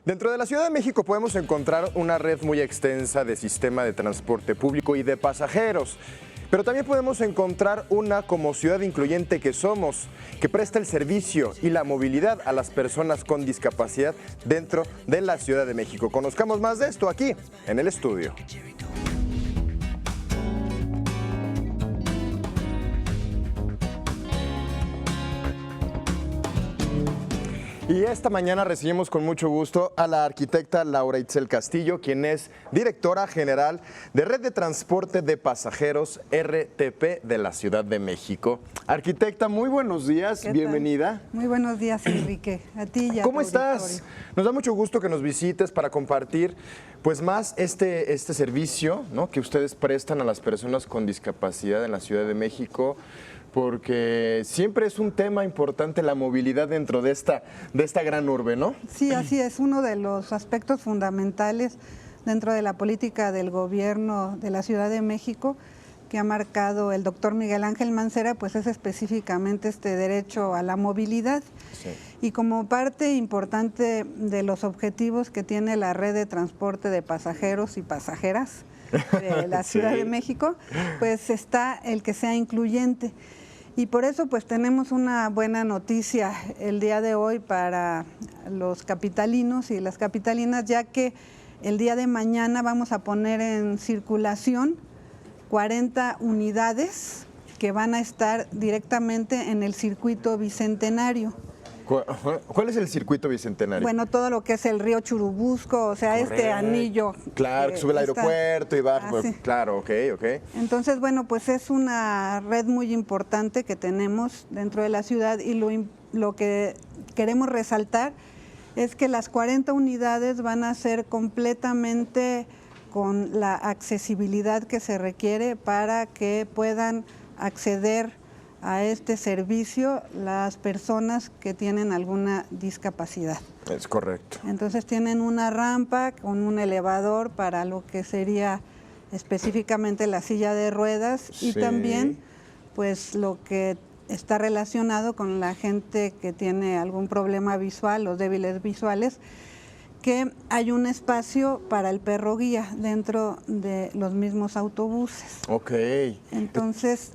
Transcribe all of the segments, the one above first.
Dentro de la Ciudad de México podemos encontrar una red muy extensa de sistema de transporte público y de pasajeros, pero también podemos encontrar una como ciudad incluyente que somos, que presta el servicio y la movilidad a las personas con discapacidad dentro de la Ciudad de México. Conozcamos más de esto aquí, en el estudio. Y esta mañana recibimos con mucho gusto a la arquitecta Laura Itzel Castillo, quien es directora general de Red de Transporte de Pasajeros RTP de la Ciudad de México. Arquitecta, muy buenos días, bienvenida. Muy buenos días, Enrique, a ti y a ¿Cómo tu estás? auditorio. Nos da mucho gusto que nos visites para compartir pues más este servicio, ¿no?, que ustedes prestan a las personas con discapacidad en la Ciudad de México, porque siempre es un tema importante la movilidad dentro de esta gran urbe, ¿no? Sí, así es, uno de los aspectos fundamentales dentro de la política del gobierno de la Ciudad de México que ha marcado el doctor Miguel Ángel Mancera, pues es específicamente este derecho a la movilidad. Sí. Y como parte importante de los objetivos que tiene la red de transporte de pasajeros y pasajeras de la Ciudad Sí. de México, pues está el que sea incluyente. Y por eso pues tenemos una buena noticia el día de hoy para los capitalinos y las capitalinas, ya que el día de mañana vamos a poner en circulación 40 unidades que van a estar directamente en el circuito bicentenario. ¿Cuál es el circuito bicentenario? Bueno, todo lo que es el río Churubusco, o sea, este Correcto. anillo. Claro, que sube al está- aeropuerto y baja. sí. Claro, ok. Entonces, bueno, pues es una red muy importante que tenemos dentro de la ciudad y lo que queremos resaltar es que las 40 unidades van a ser completamente con la accesibilidad que se requiere para que puedan acceder a este servicio las personas que tienen alguna discapacidad. Es correcto. Entonces tienen una rampa con un elevador para lo que sería específicamente la silla de ruedas y Sí. también pues lo que está relacionado con la gente que tiene algún problema visual, los débiles visuales, que hay un espacio para el perro guía dentro de los mismos autobuses. Ok. Entonces,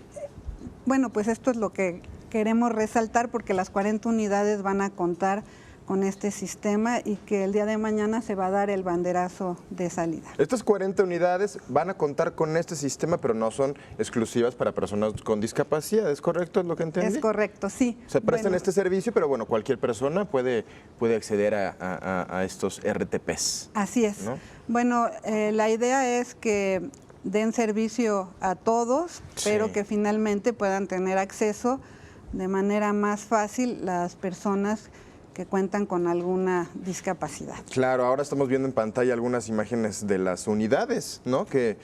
bueno, pues esto es lo que queremos resaltar porque las 40 unidades van a contar con este sistema y que el día de mañana se va a dar el banderazo de salida. Estas 40 unidades van a contar con este sistema, pero no son exclusivas para personas con discapacidad, ¿es correcto? ¿Es lo que entendí? Es correcto, sí. Se prestan Bueno, este servicio, pero bueno, cualquier persona puede acceder a estos RTPs. así es. ¿No? Bueno, la idea es que den servicio a todos, pero Sí. que finalmente puedan tener acceso de manera más fácil las personas que cuentan con alguna discapacidad. Claro, ahora estamos viendo en pantalla algunas imágenes de las unidades, ¿no? Que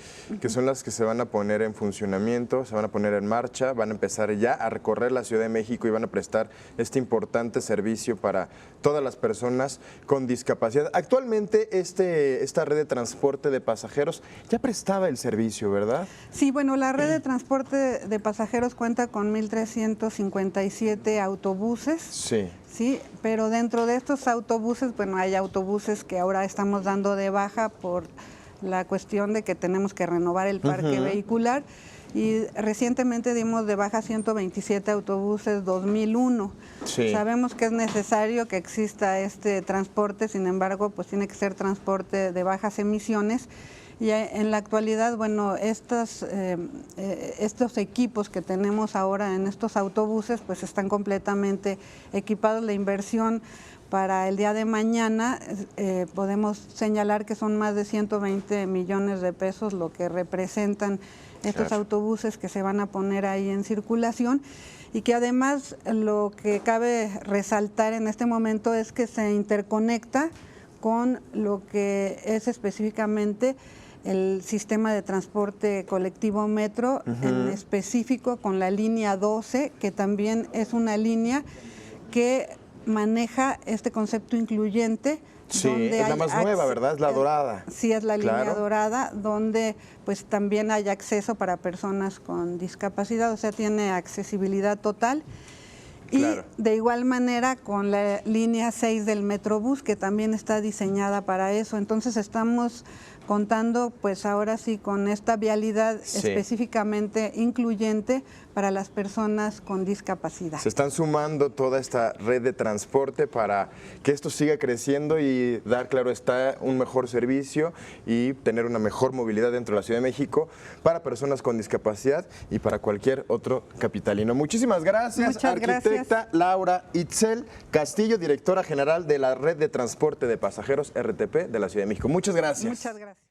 son las que se van a poner en funcionamiento, se van a poner en marcha, van a empezar ya a recorrer la Ciudad de México y van a prestar este importante servicio para todas las personas con discapacidad. Actualmente esta red de transporte de pasajeros ya prestaba el servicio, ¿verdad? Sí, bueno, la red de transporte de pasajeros cuenta con 1,357 autobuses. Sí. Sí, pero dentro de estos autobuses, bueno, hay autobuses que ahora estamos dando de baja por la cuestión de que tenemos que renovar el parque vehicular y recientemente dimos de baja 127 autobuses 2001. Sí. Sabemos que es necesario que exista este transporte, sin embargo, pues tiene que ser transporte de bajas emisiones. Y en la actualidad, bueno, estos equipos que tenemos ahora en estos autobuses, pues están completamente equipados. La inversión para el día de mañana, podemos señalar que son más de 120 millones de pesos lo que representan estos Claro. autobuses que se van a poner ahí en circulación. Y que además lo que cabe resaltar en este momento es que se interconecta con lo que es específicamente el sistema de transporte colectivo metro, en específico con la línea 12, que también es una línea que maneja este concepto incluyente. Sí, es la más nueva, ¿verdad? Es la dorada. Sí, es la línea Claro. dorada, donde pues también hay acceso para personas con discapacidad, o sea, tiene accesibilidad total. Y Claro. de igual manera con la línea 6 del Metrobús, que también está diseñada para eso. Entonces estamos contando pues ahora sí con esta vialidad Sí. específicamente incluyente para las personas con discapacidad. Se están sumando toda esta red de transporte para que esto siga creciendo y dar, claro está, un mejor servicio y tener una mejor movilidad dentro de la Ciudad de México para personas con discapacidad y para cualquier otro capitalino. Muchísimas gracias, Muchas arquitecta gracias. Laura Itzel Castillo, directora general de la Red de Transporte de Pasajeros RTP de la Ciudad de México. Muchas gracias. Muchas gracias.